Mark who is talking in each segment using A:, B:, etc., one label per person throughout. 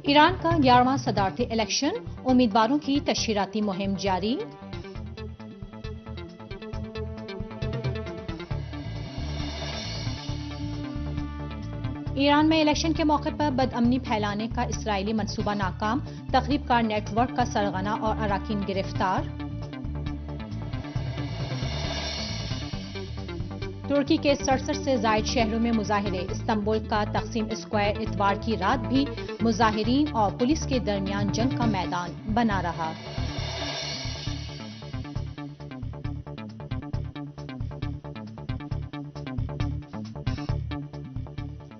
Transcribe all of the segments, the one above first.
A: ایران کا 11واں صدارتی الیکشن، امیدواروں کی تشہیراتی مہم جاری۔ ایران میں الیکشن کے موقع پر بدامنی پھیلانے کا اسرائیلی منصوبہ ناکام، تخریب کار نیٹ ورک کا سرغنہ اور اراکین گرفتار۔ ترکی کے 67 سے زائد شہروں میں مظاہرے، استنبول کا تقسیم اسکوائر اتوار کی رات بھی مظاہرین اور پولیس کے درمیان جنگ کا میدان بنا رہا۔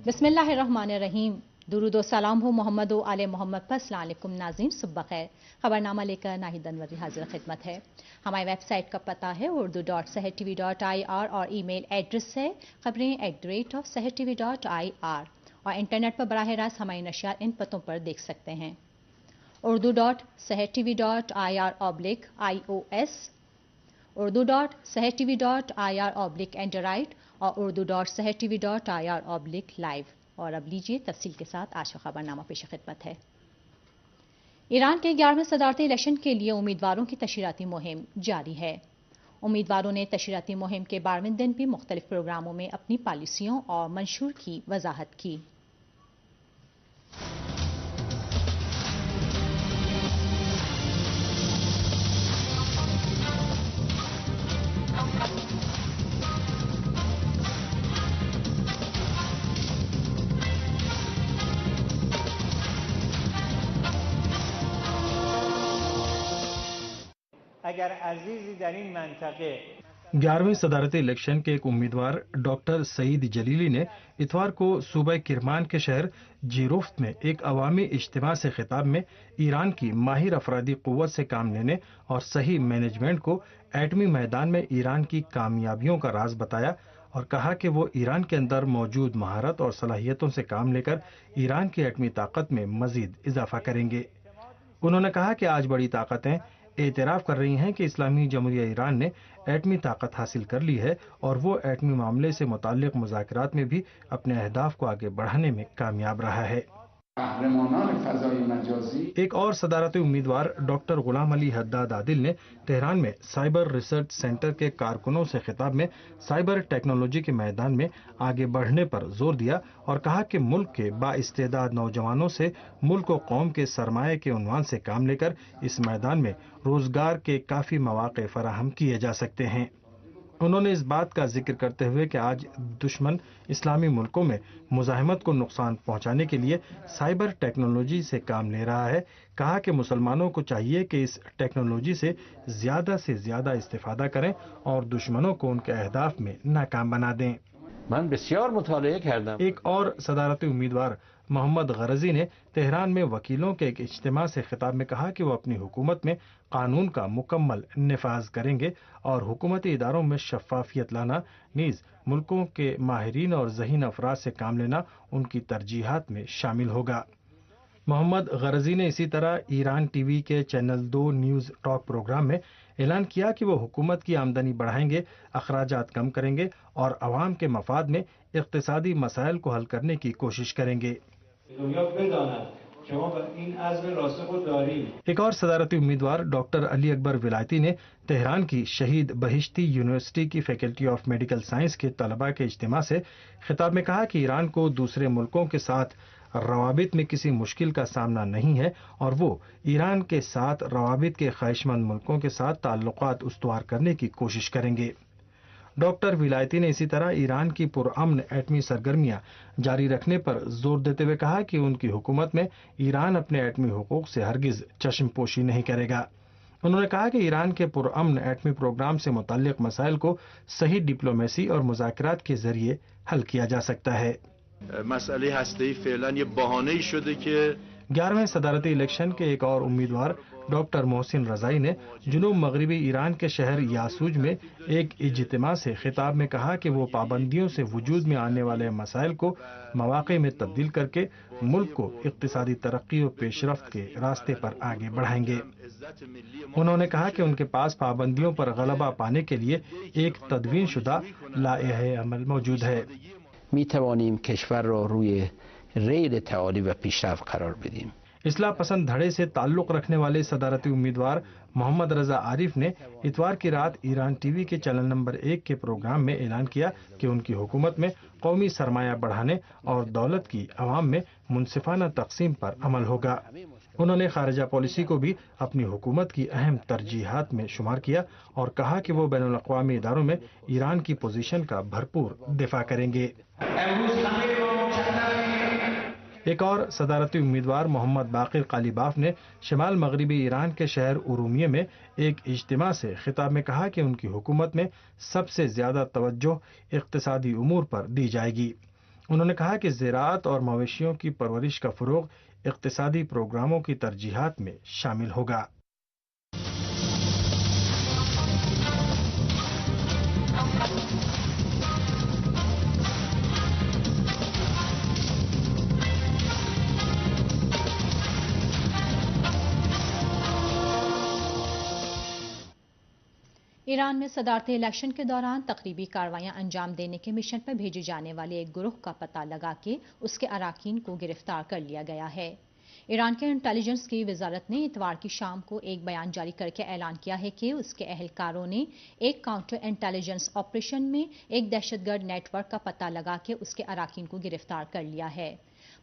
A: بسم اللہ الرحمن الرحیم، درود و سلام ہو محمد و آل محمد پر۔ السلام علیکم ناظرین، صبح بخیر۔ خبرنامہ لے کر ناہید انوری حاضر خدمت ہے۔ ہماری ویب سائٹ کا پتہ ہے urdu.sehertv.ir اور ای میل ایڈریس ہے خبریں@sehertv.ir اور انٹرنیٹ پر براہ راست ہماری نشریات ان پتوں پر دیکھ سکتے ہیں: urdu.sehertv.ir/ios، urdu.sehertv.ir/android اور urdu.sehertv.ir/live۔ اور اب لیجیے تفصیل کے ساتھ آج کا خبرنامہ پیش خدمت ہے۔ ایران کے 11ویں صدارتی الیکشن کے لیے امیدواروں کی تشہیراتی مہم جاری ہے۔ امیدواروں نے تشہیراتی مہم کے 12ویں دن بھی مختلف پروگراموں میں اپنی پالیسیوں اور منشور کی وضاحت کی۔
B: اگر عزیزی در این منطقه
C: 11ویں صدارتی الیکشن کے ایک امیدوار ڈاکٹر سعید جلیلی نے اتوار کو صوبہ کرمان کے شہر جیروفت میں ایک عوامی اجتماع سے خطاب میں ایران کی ماہر افرادی قوت سے کام لینے اور صحیح مینجمنٹ کو ایٹمی میدان میں ایران کی کامیابیوں کا راز بتایا اور کہا کہ وہ ایران کے اندر موجود مہارت اور صلاحیتوں سے کام لے کر ایران کی ایٹمی طاقت میں مزید اضافہ کریں گے۔ انہوں نے کہا کہ آج بڑی طاقتیں اعتراف کر رہی ہیں کہ اسلامی جمہوریہ ایران نے ایٹمی طاقت حاصل کر لی ہے اور وہ ایٹمی معاملے سے متعلق مذاکرات میں بھی اپنے اہداف کو آگے بڑھانے میں کامیاب رہا ہے۔ ایک اور صدارتی امیدوار ڈاکٹر غلام علی حداد عادل نے تہران میں سائبر ریسرچ سینٹر کے کارکنوں سے خطاب میں سائبر ٹیکنالوجی کے میدان میں آگے بڑھنے پر زور دیا اور کہا کہ ملک کے بااستعداد نوجوانوں سے ملک و قوم کے سرمایہ کے عنوان سے کام لے کر اس میدان میں روزگار کے کافی مواقع فراہم کیے جا سکتے ہیں۔ انہوں نے اس بات کا ذکر کرتے ہوئے کہ آج دشمن اسلامی ملکوں میں مزاحمت کو نقصان پہنچانے کے لیے سائبر ٹیکنالوجی سے کام لے رہا ہے، کہا کہ مسلمانوں کو چاہیے کہ اس ٹیکنالوجی سے زیادہ استفادہ کریں اور دشمنوں کو ان کے اہداف میں ناکام بنا دیں۔
D: من بسیار مطالعه کردم۔
C: ایک اور صدارتی امیدوار محمد غرضی نے تہران میں وکیلوں کے ایک اجتماع سے خطاب میں کہا کہ وہ اپنی حکومت میں قانون کا مکمل نفاذ کریں گے اور حکومتی اداروں میں شفافیت لانا، نیز ملکوں کے ماہرین اور ذہین افراد سے کام لینا ان کی ترجیحات میں شامل ہوگا۔ محمد غرضی نے اسی طرح ایران ٹی وی کے چینل 2 نیوز ٹاک پروگرام میں اعلان کیا کہ وہ حکومت کی آمدنی بڑھائیں گے، اخراجات کم کریں گے اور عوام کے مفاد میں اقتصادی مسائل کو حل کرنے کی کوشش کریں گے۔ ایک اور صدارتی امیدوار ڈاکٹر علی اکبر ولایتی نے تہران کی شہید بہشتی یونیورسٹی کی فیکلٹی آف میڈیکل سائنس کے طلباء کے اجتماع سے خطاب میں کہا کہ ایران کو دوسرے ملکوں کے ساتھ روابط میں کسی مشکل کا سامنا نہیں ہے اور وہ ایران کے ساتھ روابط کے خواہشمند ملکوں کے ساتھ تعلقات استوار کرنے کی کوشش کریں گے۔ ڈاکٹر ولایتی نے اسی طرح ایران کی پرامن ایٹمی سرگرمیاں جاری رکھنے پر زور دیتے ہوئے کہا کہ ان کی حکومت میں ایران اپنے ایٹمی حقوق سے ہرگز چشم پوشی نہیں کرے گا۔ انہوں نے کہا کہ ایران کے پرامن ایٹمی پروگرام سے متعلق مسائل کو صحیح ڈپلومیسی اور مذاکرات کے ذریعے حل کیا جا سکتا ہے۔
E: مسئله هسته‌ای فعلا یه بهانه‌ای شده که
C: 11ویں صدارتی الیکشن کے ایک اور امیدوار ڈاکٹر محسن رضائی نے جنوب مغربی ایران کے شہر یاسوج میں ایک اجتماع سے خطاب میں کہا کہ وہ پابندیوں سے وجود میں آنے والے مسائل کو مواقع میں تبدیل کر کے ملک کو اقتصادی ترقی و پیش رفت کے راستے پر آگے بڑھائیں گے۔ انہوں نے کہا کہ ان کے پاس پابندیوں پر غلبہ پانے کے لیے ایک تدوین شدہ لائحہ عمل موجود ہے۔
D: می توانیم کشور را روی ریل تعالی و پیشرفت قرار بدیم۔
C: اصلاح پسند دھڑے سے تعلق رکھنے والے صدارتی امیدوار محمد رضا عارف نے اتوار کی رات ایران ٹی وی کے چینل نمبر 1 کے پروگرام میں اعلان کیا کہ ان کی حکومت میں قومی سرمایہ بڑھانے اور دولت کی عوام میں منصفانہ تقسیم پر عمل ہوگا۔ انہوں نے خارجہ پالیسی کو بھی اپنی حکومت کی اہم ترجیحات میں شمار کیا اور کہا کہ وہ بین الاقوامی اداروں میں ایران کی پوزیشن کا بھرپور دفاع کریں گے۔ ایک اور صدارتی امیدوار محمد باقر قالیباف نے شمال مغربی ایران کے شہر ارومیہ میں ایک اجتماع سے خطاب میں کہا کہ ان کی حکومت میں سب سے زیادہ توجہ اقتصادی امور پر دی جائے گی۔ انہوں نے کہا کہ زراعت اور مویشیوں کی پرورش کا فروغ اقتصادی پروگراموں کی ترجیحات میں شامل ہوگا۔
A: ایران میں صدارتی الیکشن کے دوران تقریبی کارروائیاں انجام دینے کے مشن پر بھیجے جانے والے ایک گروہ کا پتہ لگا کے اس کے اراکین کو گرفتار کر لیا گیا ہے۔ ایران کے انٹیلیجنس کی وزارت نے اتوار کی شام کو ایک بیان جاری کر کے اعلان کیا ہے کہ اس کے اہلکاروں نے ایک کاؤنٹر انٹیلیجنس آپریشن میں ایک دہشت گرد نیٹ ورک کا پتہ لگا کے اس کے اراکین کو گرفتار کر لیا ہے۔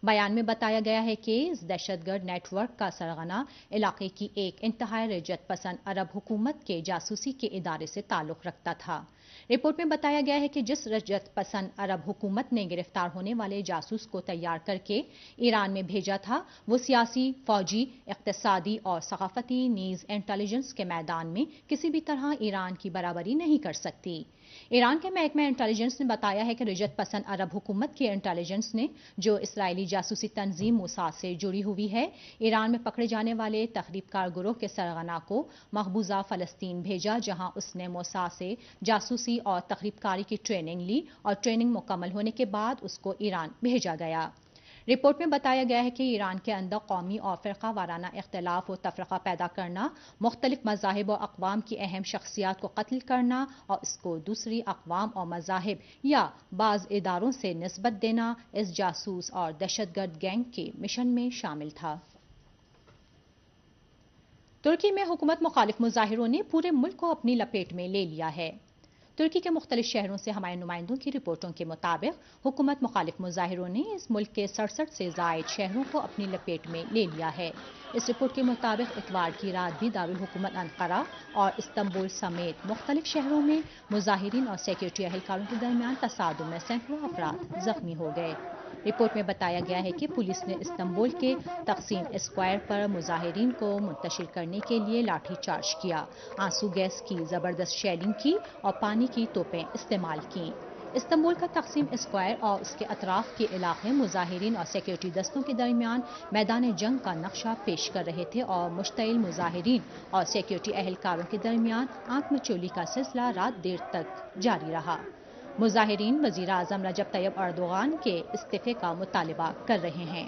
A: بیان میں بتایا گیا ہے کہ اس دہشت گرد نیٹ ورک کا سرغنہ علاقے کی ایک انتہائی رجعت پسند عرب حکومت کے جاسوسی کے ادارے سے تعلق رکھتا تھا۔ رپورٹ میں بتایا گیا ہے کہ جس رجعت پسند عرب حکومت نے گرفتار ہونے والے جاسوس کو تیار کر کے ایران میں بھیجا تھا، وہ سیاسی، فوجی، اقتصادی اور ثقافتی نیز انٹیلیجنس کے میدان میں کسی بھی طرح ایران کی برابری نہیں کر سکتی۔ ایران کے محکمہ انٹیلیجنس نے بتایا ہے کہ رجعت پسند عرب حکومت کی انٹیلیجنس نے، جو اسرائیلی جاسوسی تنظیم موساد سے جڑی ہوئی ہے، ایران میں پکڑے جانے والے تخریب کار گروہ کے سرغنہ کو مقبوضہ فلسطین بھیجا، جہاں اس نے موساد سے جاسوسی اور تخریب کاری کی ٹریننگ لی اور ٹریننگ مکمل ہونے کے بعد اس کو ایران بھیجا گیا۔ رپورٹ میں بتایا گیا ہے کہ ایران کے اندر قومی اور فرقہ وارانہ اختلاف و تفرقہ پیدا کرنا، مختلف مذاہب و اقوام کی اہم شخصیات کو قتل کرنا اور اس کو دوسری اقوام اور مذاہب یا بعض اداروں سے نسبت دینا اس جاسوس اور دہشت گرد گینگ کے مشن میں شامل تھا۔ ترکی میں حکومت مخالف مظاہروں نے پورے ملک کو اپنی لپیٹ میں لے لیا ہے۔ ترکی کے مختلف شہروں سے ہمارے نمائندوں کی رپورٹوں کے مطابق حکومت مخالف مظاہروں نے اس ملک کے 67 سے زائد شہروں کو اپنی لپیٹ میں لے لیا ہے۔ اس رپورٹ کے مطابق اتوار کی رات بھی دارالحکومت انقرہ اور استنبول سمیت مختلف شہروں میں مظاہرین اور سیکورٹی اہلکاروں کے درمیان تصادم میں سینکڑوں افراد زخمی ہو گئے۔ رپورٹ میں بتایا گیا ہے کہ پولیس نے استنبول کے تقسیم اسکوائر پر مظاہرین کو منتشر کرنے کے لیے لاٹھی چارج کیا، آنسو گیس کی زبردست شیلنگ کی اور پانی کی توپیں استعمال کیں۔ استنبول کا تقسیم اسکوائر اور اس کے اطراف کے علاقے مظاہرین اور سیکورٹی دستوں کے درمیان میدان جنگ کا نقشہ پیش کر رہے تھے اور مشتعل مظاہرین اور سیکورٹی اہلکاروں کے درمیان آنکھ میں چولی کا سلسلہ رات دیر تک جاری رہا۔ مظاہرین وزیر اعظم رجب طیب اردوغان کے استعفے کا مطالبہ کر رہے ہیں۔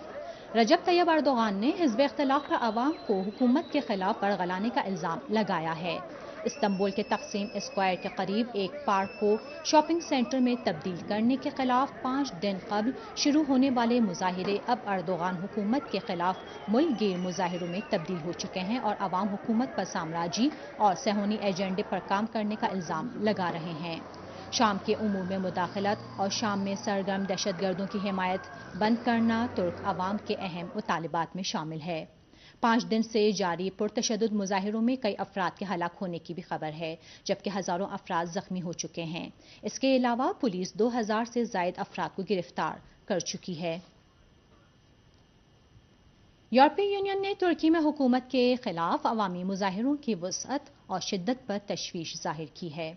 A: رجب طیب اردوغان نے حزب اختلاف پر عوام کو حکومت کے خلاف برگلانے کا الزام لگایا ہے۔ استنبول کے تقسیم اسکوائر کے قریب ایک پارک کو شاپنگ سینٹر میں تبدیل کرنے کے خلاف 5 دن قبل شروع ہونے والے مظاہرے اب اردوغان حکومت کے خلاف ملک گیر مظاہروں میں تبدیل ہو چکے ہیں اور عوام حکومت پر سامراجی اور صہیونی ایجنڈے پر کام کرنے کا الزام لگا رہے ہیں۔ شام کے امور میں مداخلت اور شام میں سرگرم دہشت گردوں کی حمایت بند کرنا ترک عوام کے اہم مطالبات میں شامل ہے۔ 5 دن سے جاری پرتشدد مظاہروں میں کئی افراد کے ہلاک ہونے کی بھی خبر ہے، جبکہ ہزاروں افراد زخمی ہو چکے ہیں۔ اس کے علاوہ پولیس 2000 سے زائد افراد کو گرفتار کر چکی ہے۔ یورپی یونین نے ترکی میں حکومت کے خلاف عوامی مظاہروں کی وسعت اور شدت پر تشویش ظاہر کی ہے۔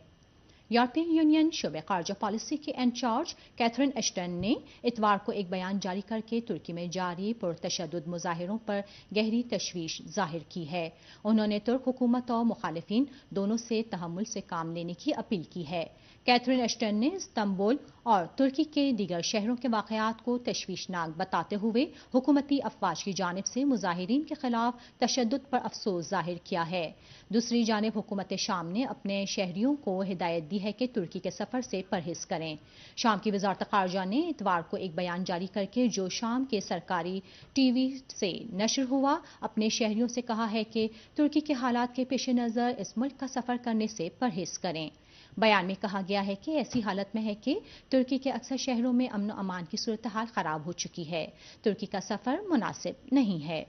A: یورپی یونین شعبہ خارجہ پالیسی کے انچارج کیتھرین ایشٹن نے اتوار کو ایک بیان جاری کر کے ترکی میں جاری پرتشدد مظاہروں پر گہری تشویش ظاہر کی ہے۔ انہوں نے ترک حکومت اور مخالفین دونوں سے تحمل سے کام لینے کی اپیل کی ہے۔ کیتھرین ایشٹن نے استنبول اور ترکی کے دیگر شہروں کے واقعات کو تشویشناک بتاتے ہوئے حکومتی افواج کی جانب سے مظاہرین کے خلاف تشدد پر افسوس ظاہر کیا ہے۔ دوسری جانب حکومت شام نے اپنے شہریوں کو ہدایت دی ضروری ہے کہ ترکی کے سفر سے پرہیز کریں۔ شام کی وزارت خارجہ نے اتوار کو ایک بیان جاری کر کے جو شام کے سرکاری ٹی وی سے نشر ہوا اپنے شہریوں سے کہا ہے کہ ترکی کے حالات کے پیش نظر اس ملک کا سفر کرنے سے پرہیز کریں۔ بیان میں کہا گیا ہے کہ ایسی حالت میں ہے کہ ترکی کے اکثر شہروں میں امن و امان کی صورتحال خراب ہو چکی ہے، ترکی کا سفر مناسب نہیں ہے۔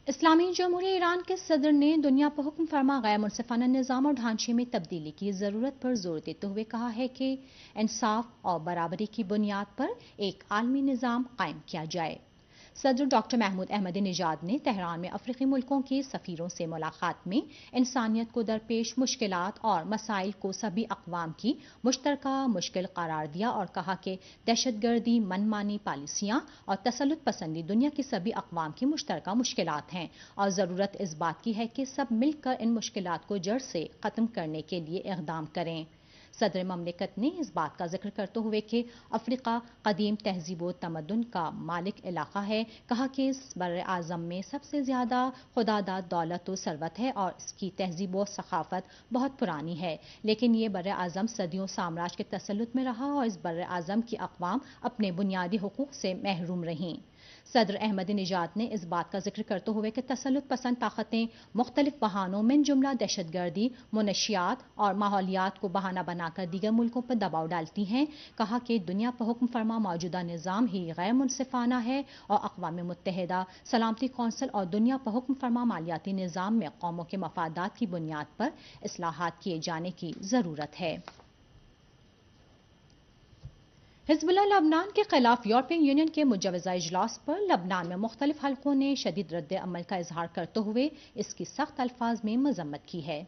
A: اسلامی جمہوریہ ایران کے صدر نے دنیا پر حکم فرما غیر منصفانہ نظام اور ڈھانچے میں تبدیلی کی ضرورت پر زور دیتے ہوئے کہا ہے کہ انصاف اور برابری کی بنیاد پر ایک عالمی نظام قائم کیا جائے۔ صدر ڈاکٹر محمود احمدی نژاد نے تہران میں افریقی ملکوں کے سفیروں سے ملاقات میں انسانیت کو درپیش مشکلات اور مسائل کو سبھی اقوام کی مشترکہ مشکل قرار دیا اور کہا کہ دہشت گردی، من مانی پالیسیاں اور تسلط پسندی دنیا کی سبھی اقوام کی مشترکہ مشکلات ہیں اور ضرورت اس بات کی ہے کہ سب مل کر ان مشکلات کو جڑ سے ختم کرنے کے لیے اقدام کریں۔ صدر مملکت نے اس بات کا ذکر کرتے ہوئے کہ افریقہ قدیم تہذیب و تمدن کا مالک علاقہ ہے، کہا کہ اس بر اعظم میں سب سے زیادہ خداداد دولت و ثروت ہے اور اس کی تہذیب و ثقافت بہت پرانی ہے، لیکن یہ بر اعظم صدیوں سامراج کے تسلط میں رہا اور اس بر اعظم کی اقوام اپنے بنیادی حقوق سے محروم رہیں۔ صدر احمدی نژاد نے اس بات کا ذکر کرتے ہوئے کہ تسلط پسند طاقتیں مختلف بہانوں من جملہ دہشت گردی، منشیات اور ماحولیات کو بہانہ بنا کر دیگر ملکوں پر دباؤ ڈالتی ہیں، کہا کہ دنیا پر حکم فرما موجودہ نظام ہی غیر منصفانہ ہے اور اقوام متحدہ سلامتی کونسل اور دنیا پر حکم فرما مالیاتی نظام میں قوموں کے مفادات کی بنیاد پر اصلاحات کیے جانے کی ضرورت ہے۔ حزب اللہ لبنان کے خلاف یورپین یونین کے مجوزہ اجلاس پر لبنان میں مختلف حلقوں نے شدید رد عمل کا اظہار کرتے ہوئے اس کی سخت الفاظ میں مذمت کی ہے۔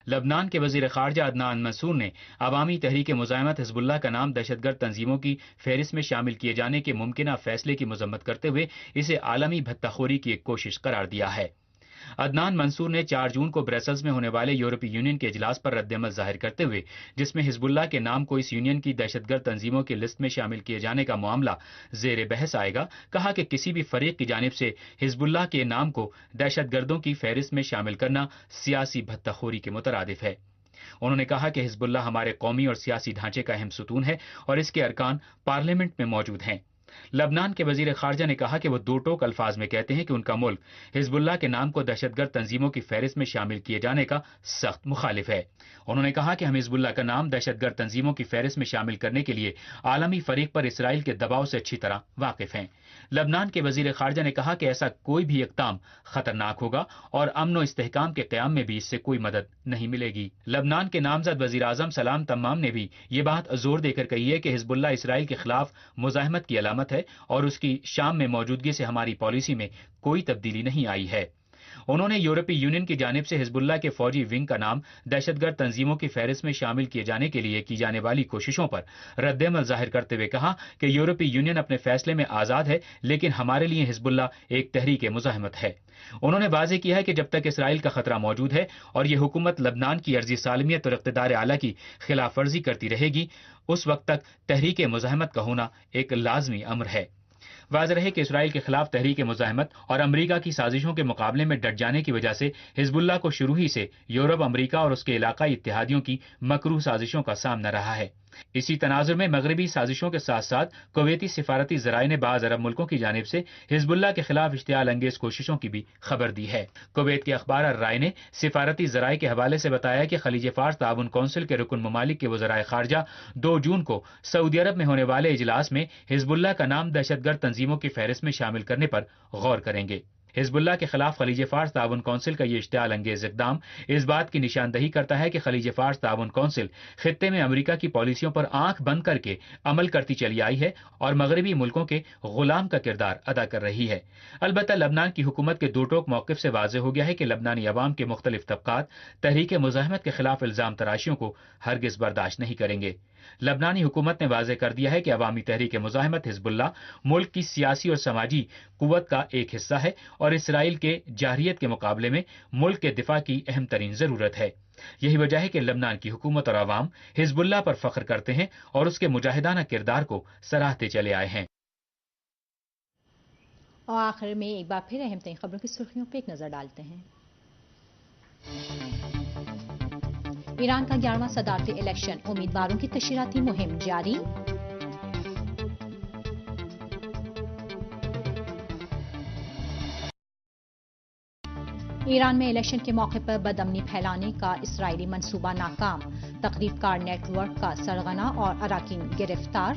F: لبنان کے وزیر خارجہ عدنان منصور نے عوامی تحریک مزاحمت حزب اللہ کا نام دہشت گرد تنظیموں کی فہرست میں شامل کیے جانے کے ممکنہ فیصلے کی مذمت کرتے ہوئے اسے عالمی بھتہ خوری کی ایک کوشش قرار دیا ہے۔ عدنان منصور نے 4 جون کو برسلز میں ہونے والے یورپی یونین کے اجلاس پر رد عمل ظاہر کرتے ہوئے جس میں حزب اللہ کے نام کو اس یونین کی دہشت گرد تنظیموں کی لسٹ میں شامل کیے جانے کا معاملہ زیر بحث آئے گا، کہا کہ کسی بھی فریق کی جانب سے حزب اللہ کے نام کو دہشت گردوں کی فہرست میں شامل کرنا سیاسی بھتہ خوری کے مترادف ہے۔ انہوں نے کہا کہ حزب اللہ ہمارے قومی اور سیاسی ڈھانچے کا اہم ستون ہے اور اس کے ارکان پارلیمنٹ میں موجود ہیں۔ لبنان کے وزیر خارجہ نے کہا کہ وہ 2 ٹوک الفاظ میں کہتے ہیں کہ ان کا ملک حزب اللہ کے نام کو دہشت گرد تنظیموں کی فہرست میں شامل کیے جانے کا سخت مخالف ہے۔ انہوں نے کہا کہ ہم حزب اللہ کا نام دہشت گرد تنظیموں کی فہرست میں شامل کرنے کے لیے عالمی فریق پر اسرائیل کے دباؤ سے اچھی طرح واقف ہیں۔ لبنان کے وزیر خارجہ نے کہا کہ ایسا کوئی بھی اقدام خطرناک ہوگا اور امن و استحکام کے قیام میں بھی اس سے کوئی مدد نہیں ملے گی۔ لبنان کے نامزد وزیر اعظم سلام تمام نے بھی یہ بات زور دے کر کہی ہے کہ حزب اللہ اسرائیل کے خلاف مزاحمت کی علامت ہے اور اس کی شام میں موجودگی سے ہماری پالیسی میں کوئی تبدیلی نہیں آئی ہے۔ انہوں نے یورپی یونین کی جانب سے حزب اللہ کے فوجی ونگ کا نام دہشت گرد تنظیموں کی فہرست میں شامل کیے جانے کے لیے کی جانے والی کوششوں پر رد عمل ظاہر کرتے ہوئے کہا کہ یورپی یونین اپنے فیصلے میں آزاد ہے، لیکن ہمارے لیے حزب اللہ ایک تحریک مزاحمت ہے۔ انہوں نے واضح کیا ہے کہ جب تک اسرائیل کا خطرہ موجود ہے اور یہ حکومت لبنان کی عرضی سالمیت اور اقتدار اعلیٰ کی خلاف ورزی کرتی رہے گی، اس وقت تک تحریک مزاحمت کا ہونا ایک لازمی امر ہے۔ واضح رہے کہ اسرائیل کے خلاف تحریک مزاحمت اور امریکہ کی سازشوں کے مقابلے میں ڈٹ جانے کی وجہ سے حزب اللہ کو شروع ہی سے یورپ، امریکہ اور اس کے علاقائی اتحادیوں کی مکروہ سازشوں کا سامنا رہا ہے۔ اسی تناظر میں مغربی سازشوں کے ساتھ ساتھ کویتی سفارتی ذرائع نے بعض عرب ملکوں کی جانب سے حزب اللہ کے خلاف اشتعال انگیز کوششوں کی بھی خبر دی ہے۔ کویت کے اخبار الرائے نے سفارتی ذرائع کے حوالے سے بتایا کہ خلیج فارس تعاون کونسل کے رکن ممالک کے وزرائے خارجہ 2 جون کو سعودی عرب میں ہونے والے اجلاس میں حزب اللہ کا نام دہشت گرد تنظیموں کی فہرست میں شامل کرنے پر غور کریں گے۔ حزب اللہ کے خلاف خلیج فارس تعاون کونسل کا یہ اشتعال انگیز اقدام اس بات کی نشاندہی کرتا ہے کہ خلیج فارس تعاون کونسل خطے میں امریکہ کی پالیسیوں پر آنکھ بند کر کے عمل کرتی چلی آئی ہے اور مغربی ملکوں کے غلام کا کردار ادا کر رہی ہے۔ البتہ لبنان کی حکومت کے 2 ٹوک موقف سے واضح ہو گیا ہے کہ لبنانی عوام کے مختلف طبقات تحریک مزاحمت کے خلاف الزام تراشیوں کو ہرگز برداشت نہیں کریں گے۔ لبنانی حکومت نے واضح کر دیا ہے کہ عوامی تحریک مزاحمت حزب اللہ ملک کی سیاسی اور سماجی قوت کا ایک حصہ ہے اور اسرائیل کے جارحیت کے مقابلے میں ملک کے دفاع کی اہم ترین ضرورت ہے۔ یہی وجہ ہے کہ لبنان کی حکومت اور عوام حزب اللہ پر فخر کرتے ہیں اور اس کے مجاہدانہ کردار کو سراہتے چلے آئے ہیں۔
A: اور آخر میں ایک بار پھر اہم ترین خبروں کی سرخیوں پہ ایک نظر ڈالتے ہیں۔ ایران کا 11واں صدارتی الیکشن، امیدواروں کی تشہیراتی مہم جاری۔ ایران میں الیکشن کے موقع پر بدامنی پھیلانے کا اسرائیلی منصوبہ ناکام، تقریب کار نیٹ ورک کا سرغنہ اور اراکین گرفتار۔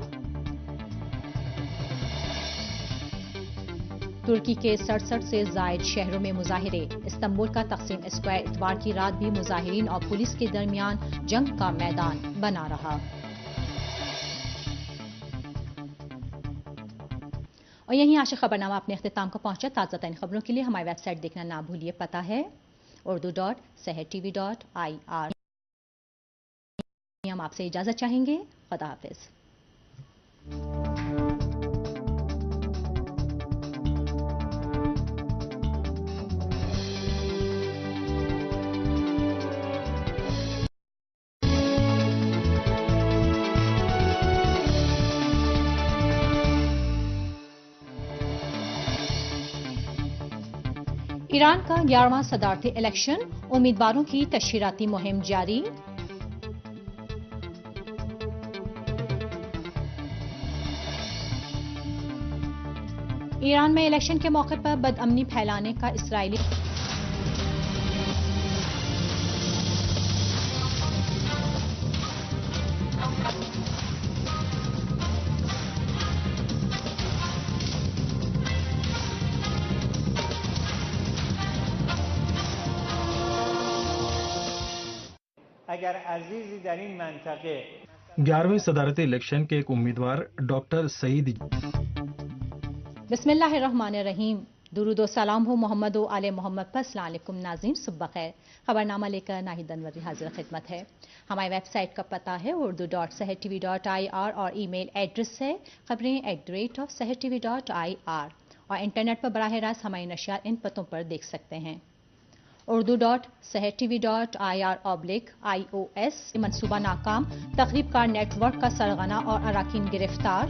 A: ترکی کے 67 سے زائد شہروں میں مظاہرے، استنبول کا تقسیم اسکوائر اتوار کی رات بھی مظاہرین اور پولیس کے درمیان جنگ کا میدان بنا رہا۔ اور یہیں عاشق خبرنامہ اپنے اختتام کو پہنچا۔ تازہ ترین خبروں کے لیے ہماری ویب سائٹ دیکھنا نہ بھولیے، پتہ ہے urdu.sehertv.ir۔ ہم آپ سے اجازت چاہیں گے، خدا حافظ۔ ایران کا 11واں صدارتی الیکشن، امیدواروں کی تشہیراتی مہم جاری۔ ایران میں الیکشن کے موقع پر بدامنی پھیلانے کا اسرائیلی
B: اگر عزیزی در این منطقه
C: 11ویں صدارتی الیکشن کے ایک امیدوار ڈاکٹر سعید۔
A: بسم اللہ الرحمن الرحیم، درود و سلام ہو محمد و آل محمد پر۔ السلام علیکم ناظرین، صبح بخیر۔ خبرنامہ لے کر ناہید انوری حاضر خدمت ہے۔ ہماری ویب سائٹ کا پتہ ہے urdu.sehertv.ir اور ای میل ایڈریس ہے خبریں@sehertv.ir، اور انٹرنیٹ پر براہ راست ہماری نشریات ان پتوں پر دیکھ سکتے ہیں۔ urdu.sehertv.ir/ios منصوبہ ناکام، تقریب کار نیٹ ورک کا سرغنہ اور اراکین گرفتار۔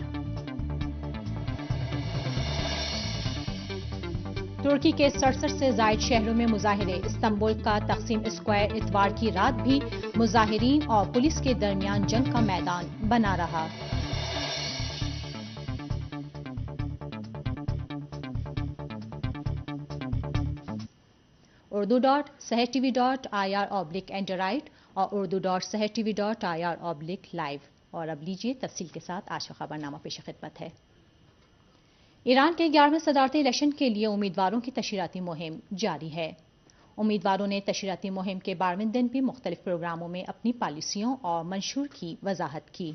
A: ترکی کے 67 سے زائد شہروں میں مظاہرے، استنبول کا تقسیم اسکوائر اتوار کی رات بھی مظاہرین اور پولیس کے درمیان جنگ کا میدان بنا رہا۔ urdu.sehertv.ir/android اور urdu.sehertv.ir/live۔ اور اب لیجیے تفصیل کے ساتھ آج کا خبرنامہ پیش خدمت ہے۔ ایران کے 11ویں صدارتی الیکشن کے لیے امیدواروں کی تشہیراتی مہم جاری ہے۔ امیدواروں نے تشہیراتی مہم کے 12ویں دن بھی مختلف پروگراموں میں اپنی پالیسیوں اور منشور کی وضاحت کی۔